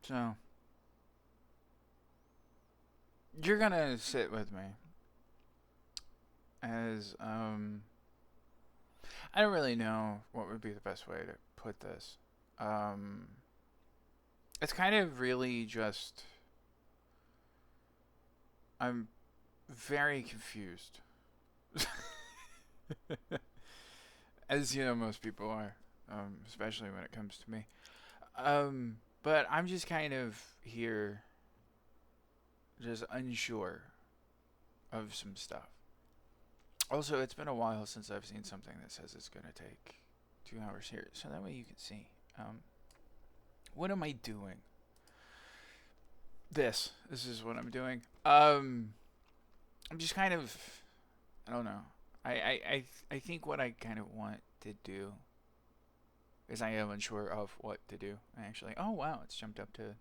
So, you're gonna sit with me as, I don't really know what would be the best way to put this. Um, it's kind of really just, I'm very confused. As you know, most people are, especially when it comes to me. But I'm just kind of here, just unsure of some stuff. Also, it's been a while since I've seen something that says it's going to take 2 hours here, so that way you can see. What am I doing? This is what I'm doing. I'm just kind of, I don't know. I think what I kind of want to do is I am unsure of what to do. Actually, oh wow, it's jumped up to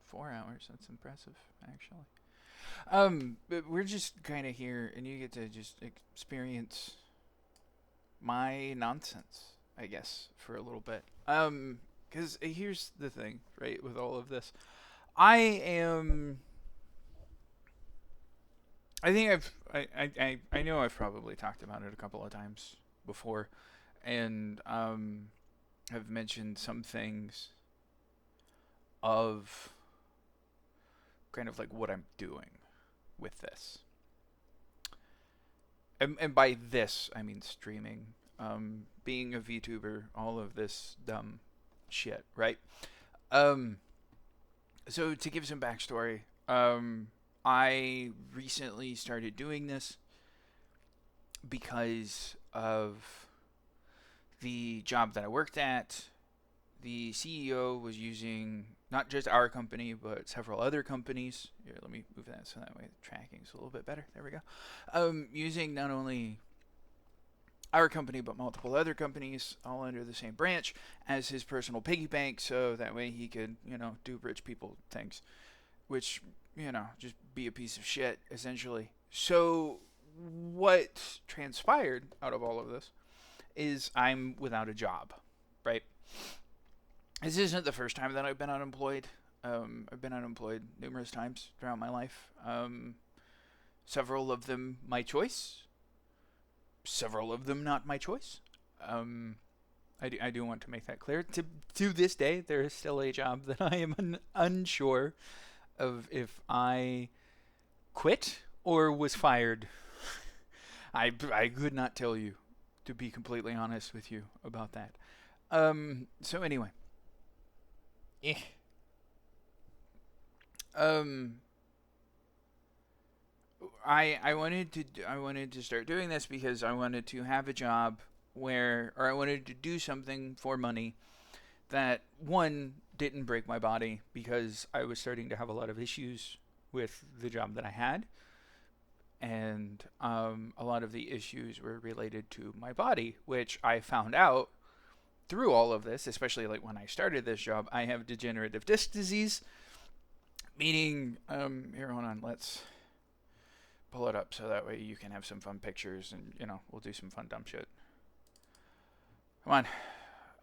4 hours. That's impressive, actually. But we're just kind of here, and you get to just experience my nonsense, I guess, for a little bit. Because here's the thing, right? With all of this, I am. I think I know I've probably talked about it a couple of times before, and have mentioned some things of kind of like what I'm doing with this. And by this, I mean streaming, being a VTuber, all of this dumb shit, right? Um, so to give some backstory, I recently started doing this because of the job that I worked at. The CEO was using not just our company, but several other companies. Here, let me move that so that way the tracking's a little bit better. There we go. Using not only our company, but multiple other companies, all under the same branch, as his personal piggy bank, so that way he could, do rich people things, which, just be a piece of shit, essentially. So, what transpired out of all of this is I'm without a job, right? This isn't the first time that I've been unemployed. I've been unemployed numerous times throughout my life. Several of them my choice, several of them not my choice. Um, I do want to make that clear. To this day, there is still a job that I am unsure of if I quit or was fired. I could not tell you, to be completely honest with you about that. So anyway, eh. Um, I wanted to start doing this because I wanted to have a job where, or I wanted to do something for money that, one, didn't break my body, because I was starting to have a lot of issues with the job that I had, and a lot of the issues were related to my body, which I found out through all of this, especially like when I started this job. I have degenerative disc disease, meaning, here, hold on, let's pull it up so that way you can have some fun pictures, and we'll do some fun dumb shit. Come on,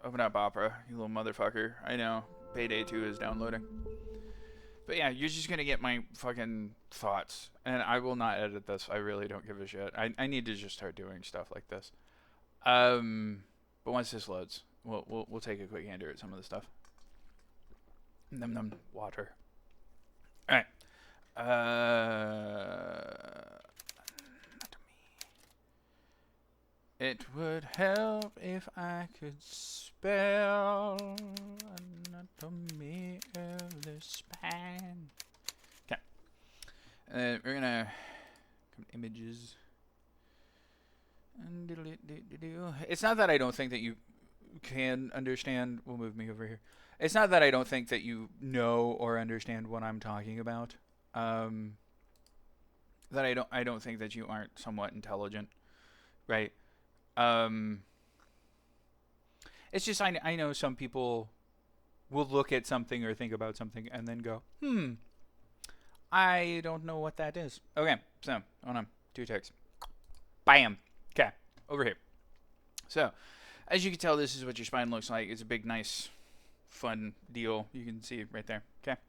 open up Opera, you little motherfucker. I know Payday 2 is downloading. But yeah, you're just gonna get my fucking thoughts, and I will not edit this. I really don't give a shit. I need to just start doing stuff like this. But once this loads, we'll take a quick gander at some of the stuff. Num num water. All right. It would help if I could spell anatomy of the spine. Okay. We're gonna come images. It's not that I don't think that you can understand. We'll move me over here. It's not that I don't think that you know or understand what I'm talking about. That I don't think that you aren't somewhat intelligent, right? Um, it's just I know some people will look at something or think about something and then go, I don't know what that is. Okay, so hold on, 2 ticks. Bam. Okay, over here. So, as you can tell, this is what your spine looks like. It's a big, nice, fun deal. You can see right there. Okay.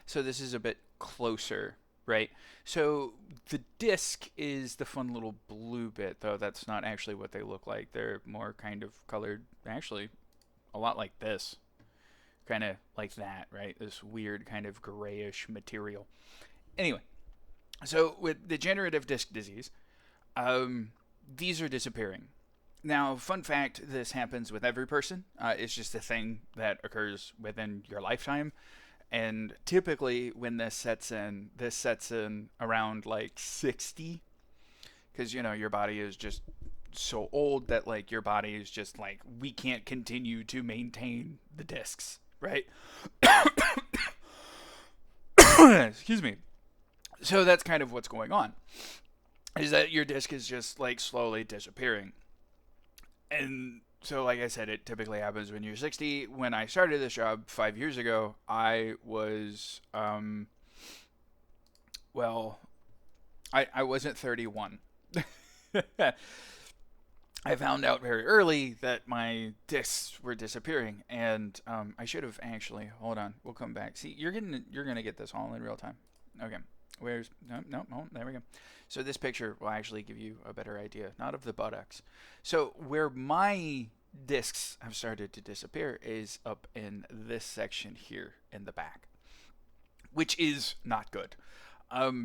So this is a bit closer, right? So the disc is the fun little blue bit, though that's not actually what they look like. They're more kind of colored, actually, a lot like this. Kind of like that, right? This weird kind of grayish material. Anyway, so with degenerative disc disease, um, these are disappearing. Now, fun fact, this happens with every person. It's just a thing that occurs within your lifetime. And typically, when this sets in around like 60, because, your body is just so old that, like, your body is just like, we can't continue to maintain the discs, right? Excuse me. So that's kind of what's going on, is that your disc is just like slowly disappearing. And so, like I said, it typically happens when you're 60. When I started this job 5 years ago, I was, well, I wasn't 31. I found out very early that my discs were disappearing, and I should have actually. Hold on, we'll come back. See, you're gonna get this all in real time. Okay, where's no, oh, there we go. So this picture will actually give you a better idea, not of the buttocks. So where my discs have started to disappear is up in this section here in the back, which is not good.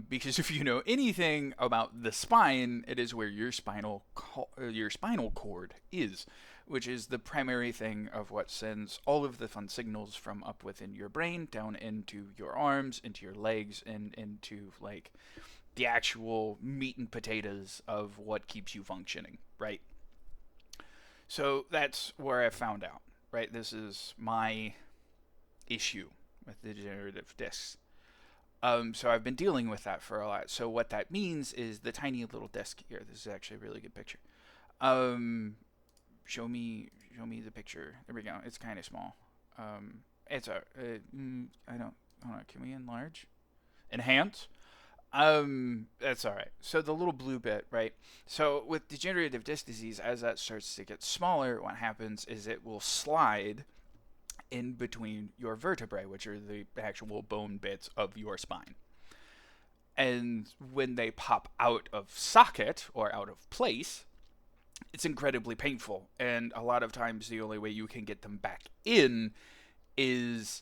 Because if you know anything about the spine, it is where your spinal cord is, which is the primary thing of what sends all of the fun signals from up within your brain down into your arms, into your legs, and into like the actual meat and potatoes of what keeps you functioning, right? So that's where I found out, right? This is my issue with the degenerative discs. So I've been dealing with that for a lot. So what that means is the tiny little disc here. This is actually a really good picture. Um, show me the picture. There we go. It's kind of small. It's a. I don't. Hold on. Can we enlarge? Enhance. That's all right. So the little blue bit, right? So with degenerative disc disease, as that starts to get smaller, what happens is it will slide in between your vertebrae, which are the actual bone bits of your spine. And when they pop out of socket or out of place, it's incredibly painful. And a lot of times, the only way you can get them back in is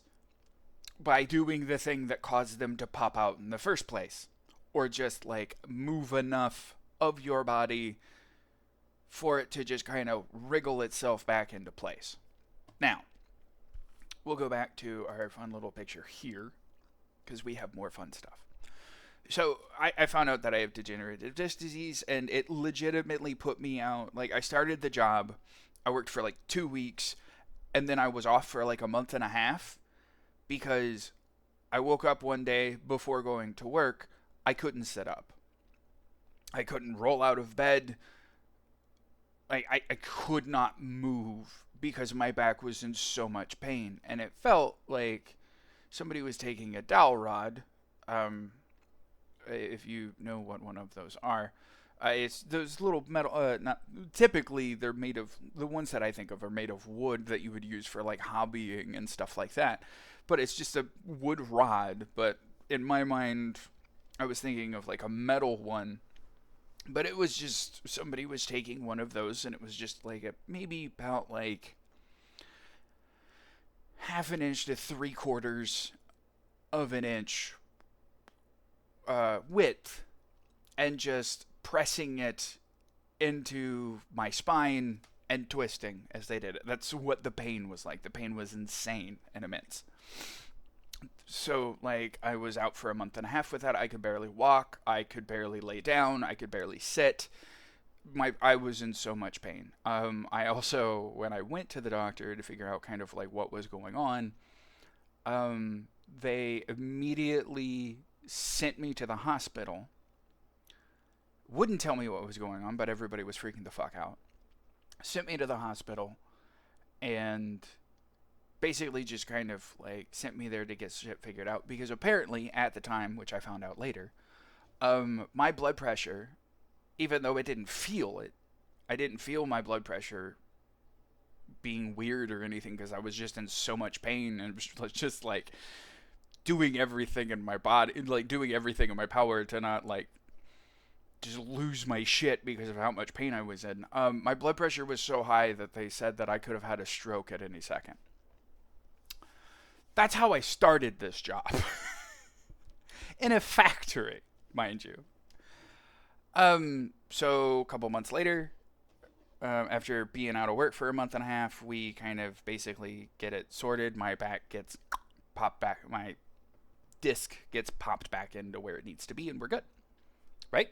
by doing the thing that caused them to pop out in the first place, or just like move enough of your body for it to just kind of wriggle itself back into place. Now, we'll go back to our fun little picture here because we have more fun stuff. So I found out that I have degenerative disc disease, and it legitimately put me out. Like, I started the job, I worked for like 2 weeks, and then I was off for like a month and a half because I woke up one day before going to work. I couldn't sit up. I couldn't roll out of bed. I could not move because my back was in so much pain. And it felt like somebody was taking a dowel rod. If you know what one of those are. It's those little metal, not typically they're made of, the ones that I think of are made of wood that you would use for like hobbying and stuff like that. But it's just a wood rod. But in my mind, I was thinking of like a metal one. But it was just, somebody was taking one of those, and it was just like maybe about like half an inch to 3/4 of an inch width, and just pressing it into my spine and twisting as they did it. That's what the pain was like. The pain was insane and immense. So, like, I was out for a month and a half with that. I could barely walk. I could barely lay down. I could barely sit. I was in so much pain. I also, when I went to the doctor to figure out kind of like what was going on, they immediately sent me to the hospital. Wouldn't tell me what was going on, but everybody was freaking the fuck out. Sent me to the hospital and basically just kind of like sent me there to get shit figured out, because apparently at the time, which I found out later, my blood pressure, even though I didn't feel my blood pressure being weird or anything, because I was just in so much pain and was just like doing everything in my body, like doing everything in my power to not like just lose my shit because of how much pain I was in. My blood pressure was so high that they said that I could have had a stroke at any second. That's how I started this job. In a factory, mind you. So a couple months later, after being out of work for a month and a half, we kind of basically get it sorted. My back gets popped back, my disc gets popped back into where it needs to be, and we're good. Right?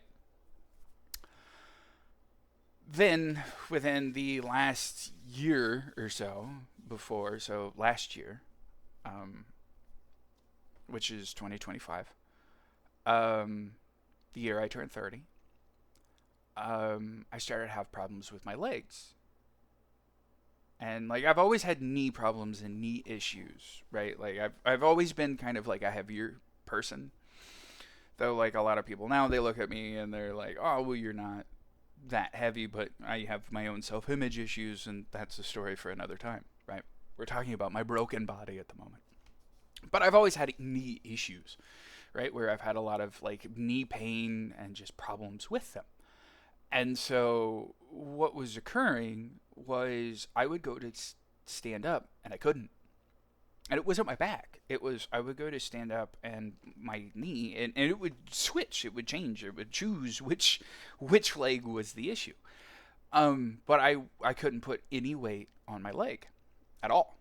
Then, within the last year or so, so last year, which is 2025, the year I turned 30, I started to have problems with my legs. And like I've always had knee problems and knee issues, right? Like I've always been kind of like a heavier person. Though like a lot of people now, they look at me and they're like, "Oh, well, you're not that heavy," but I have my own self-image issues, and that's a story for another time, right? We're talking about my broken body at the moment. But I've always had knee issues, right? Where I've had a lot of like knee pain and just problems with them. And so what was occurring was I would go to stand up and I couldn't. And it wasn't my back. It was I would go to stand up and my knee and it would switch, it would change, it would choose which leg was the issue. But I couldn't put any weight on my leg at all.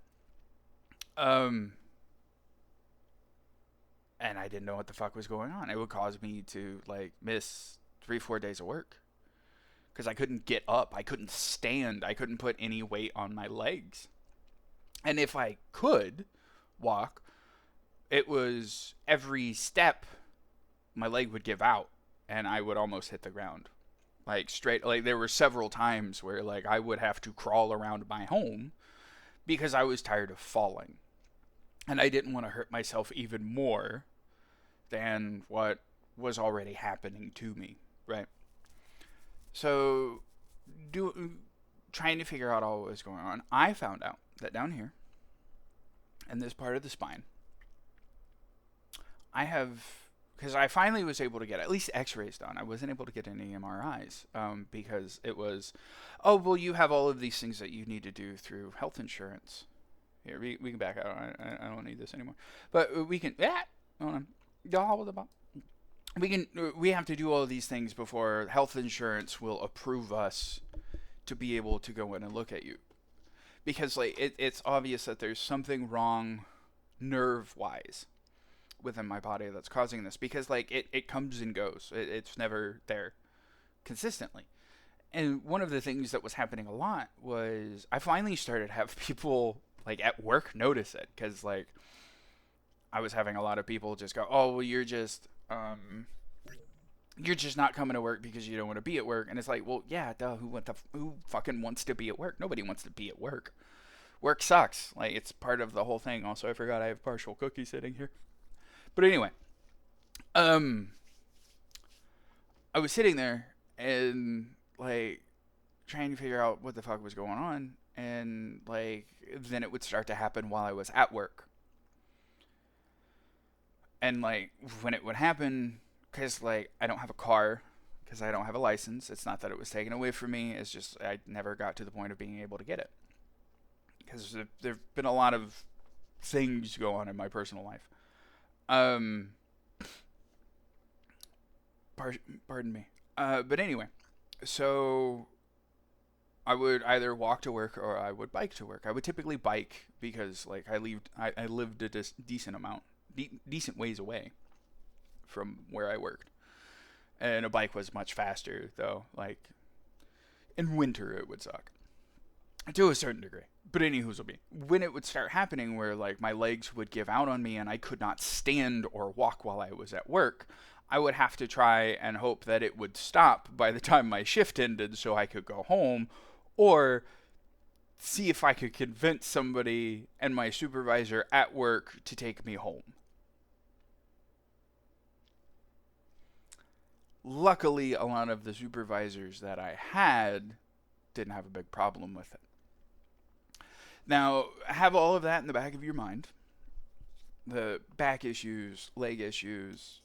Um and I didn't know what the fuck was going on. It would cause me to like miss 3-4 days of work because I couldn't get up, I couldn't stand, I couldn't put any weight on my legs. And if I could walk, it was every step my leg would give out and I would almost hit the ground. Like straight, like there were several times where like I would have to crawl around my home because I was tired of falling. And I didn't want to hurt myself even more than what was already happening to me, right? So, trying to figure out all what was going on, I found out that down here, in this part of the spine, I have, because I finally was able to get at least x-rays done. I wasn't able to get any MRIs because it was, oh, well, you have all of these things that you need to do through health insurance. Here, we can back out. I don't need this anymore. But we can, hold on. We have to do all of these things before health insurance will approve us to be able to go in and look at you. Because like it's obvious that there's something wrong nerve-wise within my body that's causing this, because like it comes and goes. It's never there consistently. And one of the things that was happening a lot was I finally started to have people like at work notice it, because like I was having a lot of people just go, "Oh, well, you're just not coming to work because you don't want to be at work." And it's like, well, yeah, duh. Who fucking wants to be at work? Nobody wants to be at work. Work sucks. Like, it's part of the whole thing. Also, I forgot I have partial cookie sitting here. But anyway, I was sitting there and like trying to figure out what the fuck was going on, and like then it would start to happen while I was at work. And like when it would happen, because like I don't have a car, because I don't have a license. It's not that it was taken away from me. It's just I never got to the point of being able to get it, because there've been a lot of things go on in my personal life. Pardon me. But anyway, so I would either walk to work or I would bike to work. I would typically bike because like I lived a decent amount, decent ways away from where I worked, and a bike was much faster though. Like in winter, it would suck to a certain degree. But anywho's will be when it would start happening where like my legs would give out on me and I could not stand or walk while I was at work. I would have to try and hope that it would stop by the time my shift ended so I could go home, or see if I could convince somebody and my supervisor at work to take me home. Luckily, a lot of the supervisors that I had didn't have a big problem with it. Now, have all of that in the back of your mind. The back issues, leg issues,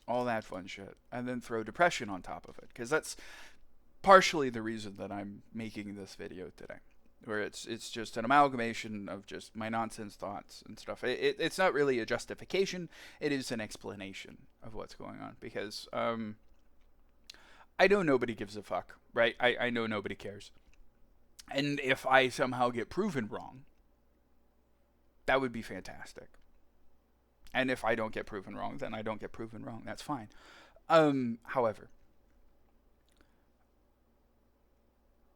all that fun shit. And then throw depression on top of it. Because that's partially the reason that I'm making this video today. Where it's just an amalgamation of just my nonsense thoughts and stuff. It's not really a justification. It is an explanation of what's going on. Because I know nobody gives a fuck, right? I know nobody cares. And if I somehow get proven wrong, that would be fantastic. And if I don't get proven wrong, then I don't get proven wrong. That's fine. However,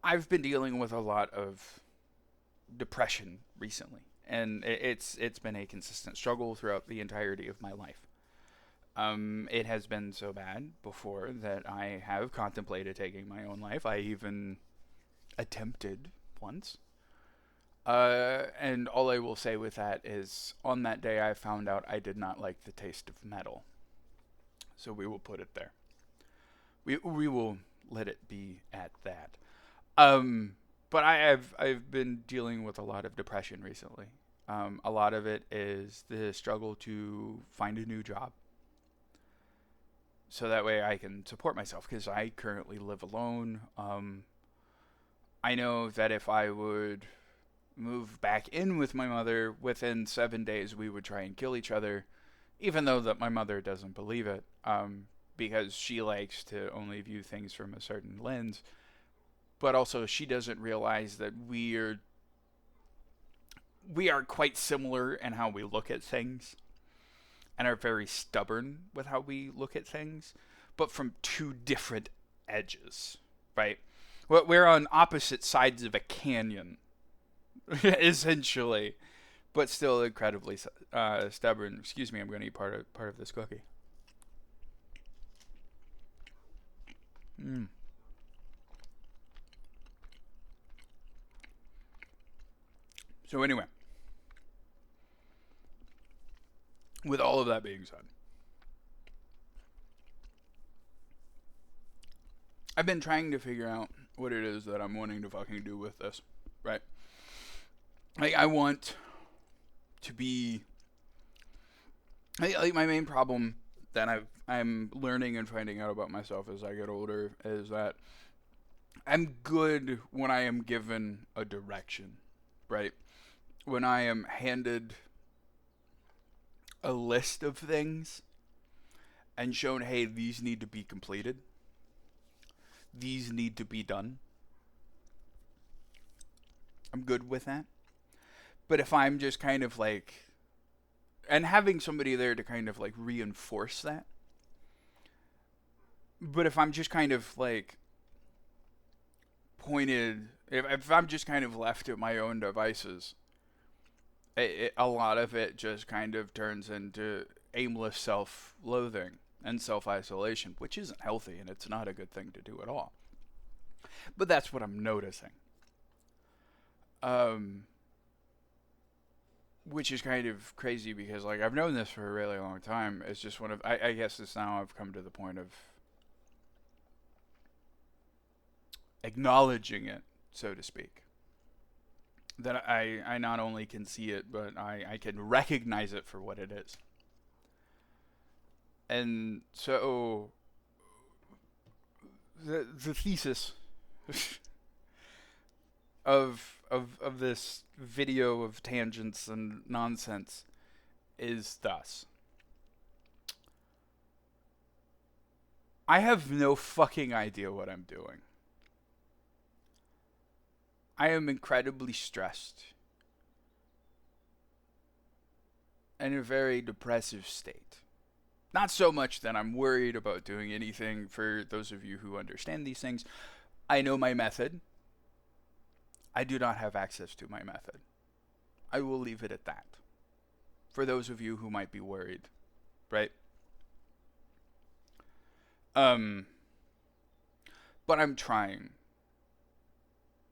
I've been dealing with a lot of depression recently, and it's been a consistent struggle throughout the entirety of my life. It has been so bad before that I have contemplated taking my own life. I even attempted once. And all I will say with that is, on that day I found out I did not like the taste of metal. So we will put it there. We will let it be at that. But I've been dealing with a lot of depression recently. A lot of it is the struggle to find a new job, so that way I can support myself, because I currently live alone. I know that if I would move back in with my mother, within 7 days we would try and kill each other, even though that my mother doesn't believe it, because she likes to only view things from a certain lens. But also she doesn't realize that we are quite similar in how we look at things, and are very stubborn with how we look at things, but from two different edges, right? We're on opposite sides of a canyon, essentially, but still incredibly stubborn. Excuse me, I'm going to eat part of this cookie. So anyway, with all of that being said, I've been trying to figure out what it is that I'm wanting to fucking do with this, right? Like, I want to be... Like, my main problem that I'm learning and finding out about myself as I get older is that I'm good when I am given a direction, right? When I am handed a list of things and shown, hey, these need to be completed, these need to be done, I'm good with that. But if I'm just kind of like, and having somebody there to kind of like reinforce that, but if I'm just kind of like pointed, if I'm just kind of left to my own devices, a lot of it just kind of turns into aimless self-loathing and self-isolation, which isn't healthy, and it's not a good thing to do at all. But that's what I'm noticing. Which is kind of crazy, because like I've known this for a really long time. It's just one of, I guess it's now I've come to the point of acknowledging it, so to speak. That I not only can see it, but I can recognize it for what it is. And so the thesis of this video of tangents and nonsense is thus: I have no fucking idea what I'm doing. I am incredibly stressed, in a very depressive state. Not so much that I'm worried about doing anything. For those of you who understand these things, I know my method. I do not have access to my method. I will leave it at that. For those of you who might be worried, right? But I'm trying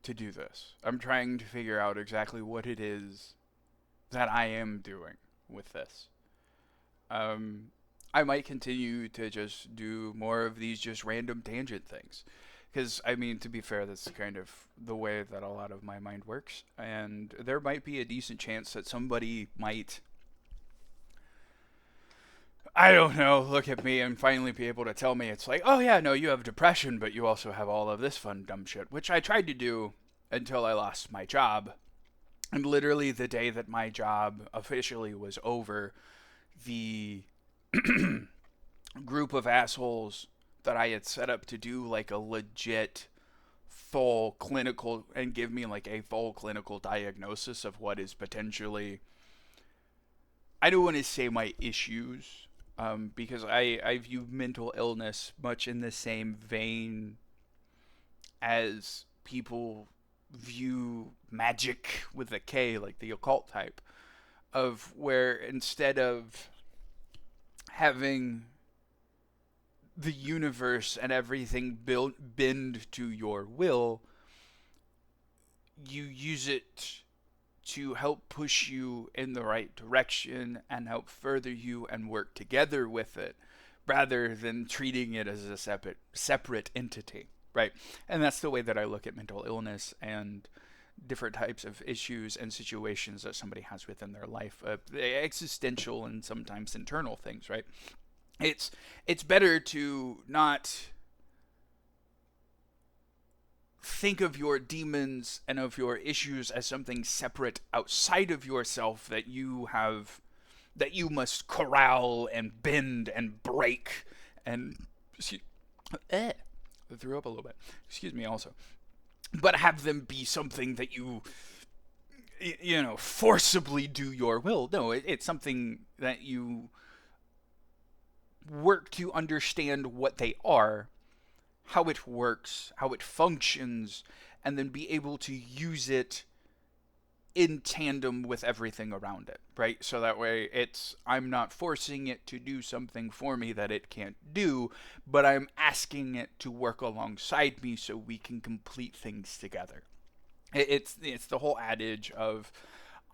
to do this. I'm trying to figure out exactly what it is that I am doing with this. I might continue to just do more of these just random tangent things. Because, I mean, to be fair, that's kind of the way that a lot of my mind works. And there might be a decent chance that somebody might, I don't know, look at me and finally be able to tell me it's like, oh yeah, no, you have depression, but you also have all of this fun, dumb shit, which I tried to do until I lost my job. And literally the day that my job officially was over, the group of assholes that I had set up to do like a legit full clinical and give me like a full clinical diagnosis of what is potentially, I don't want to say my issues, because I view mental illness much in the same vein as people view magic with a K, like the occult type, of where instead of having the universe and everything bend to your will, you use it to help push you in the right direction and help further you and work together with it rather than treating it as a separate entity, right? And that's the way that I look at mental illness and different types of issues and situations that somebody has within their life, existential and sometimes internal things, right? It's better to not think of your demons and of your issues as something separate outside of yourself that you must corral and bend and break and I threw up a little bit. Excuse me also. But have them be something that you know, forcibly do your will. No, it's something that you work to understand what they are, how it works, how it functions, and then be able to use it in tandem with everything around it, right? So that way I'm not forcing it to do something for me that it can't do, but I'm asking it to work alongside me so we can complete things together. It's the whole adage of,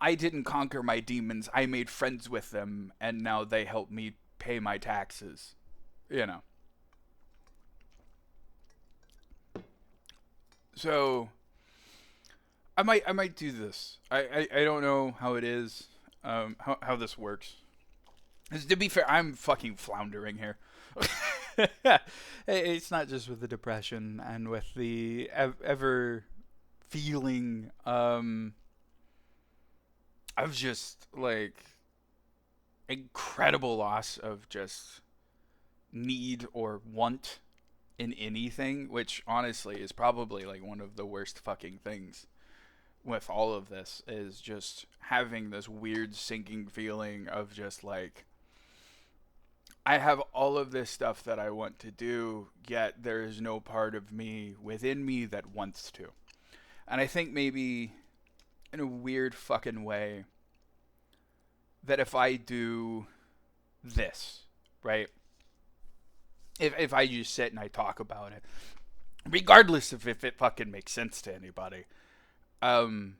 I didn't conquer my demons, I made friends with them, and now they help me pay my taxes. You know. So I might do this. I don't know how it is, how this works. 'Cause to be fair, I'm fucking floundering here. It's not just with the depression and with the ever feeling of just like incredible loss of just need or want in anything, which honestly is probably like one of the worst fucking things with all of this, is just having this weird sinking feeling of just like, I have all of this stuff that I want to do, yet there is no part of me within me that wants to. And I think maybe in a weird fucking way that if I do this, right? If I just sit and I talk about it, regardless of if it fucking makes sense to anybody, um,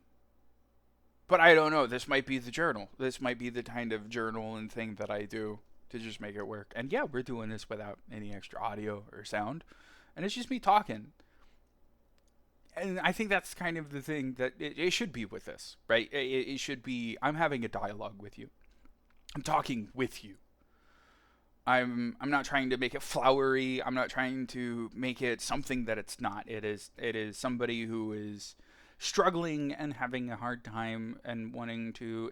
but I don't know. This might be the journal. This might be the kind of journal and thing that I do to just make it work. And yeah, we're doing this without any extra audio or sound, and it's just me talking. And I think that's kind of the thing that it should be with this, right? It should be, I'm having a dialogue with you. I'm talking with you. I'm not trying to make it flowery. I'm not trying to make it something that it's not. It is somebody who is struggling and having a hard time and wanting to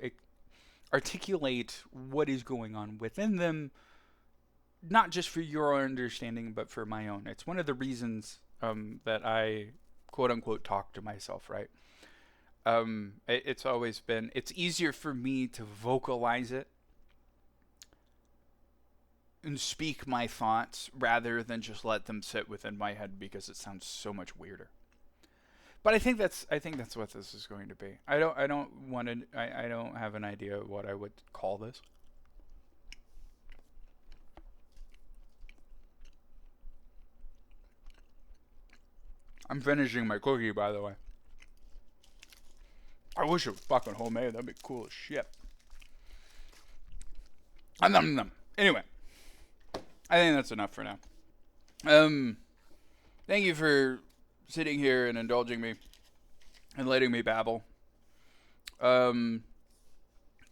articulate what is going on within them, not just for your understanding, but for my own. It's one of the reasons that I quote unquote talk to myself, right? It's always been, it's easier for me to vocalize it and speak my thoughts rather than just let them sit within my head, because it sounds so much weirder. But I think that's what this is going to be. I don't have an idea of what I would call this. I'm finishing my cookie, by the way. I wish it was fucking homemade. That'd be cool as shit. Anyway, I think that's enough for now. Um, thank you for sitting here and indulging me and letting me babble. Um,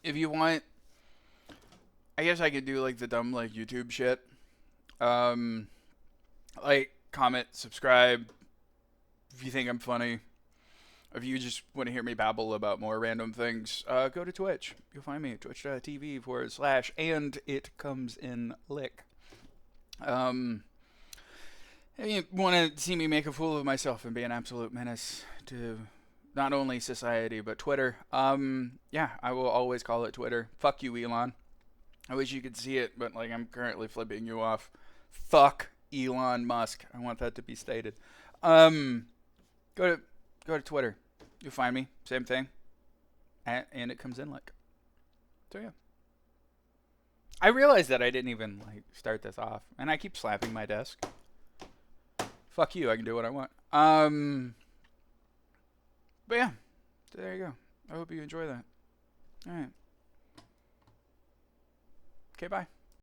if you want, I guess I could do like the dumb like YouTube shit. Um, like, comment, subscribe if you think I'm funny. If you just want to hear me babble about more random things, go to Twitch. You'll find me at twitch.tv/ and it comes in lick. If you want to see me make a fool of myself and be an absolute menace to not only society but Twitter, yeah, I will always call it Twitter. Fuck you, Elon. I wish you could see it, but like I'm currently flipping you off. Fuck Elon Musk. I want that to be stated. Um, go to Twitter. You'll find me. Same thing. And it comes in like. So yeah. I realized that I didn't even like start this off, and I keep slapping my desk. Fuck you. I can do what I want. But yeah, there you go. I hope you enjoy that. All right. Okay, bye.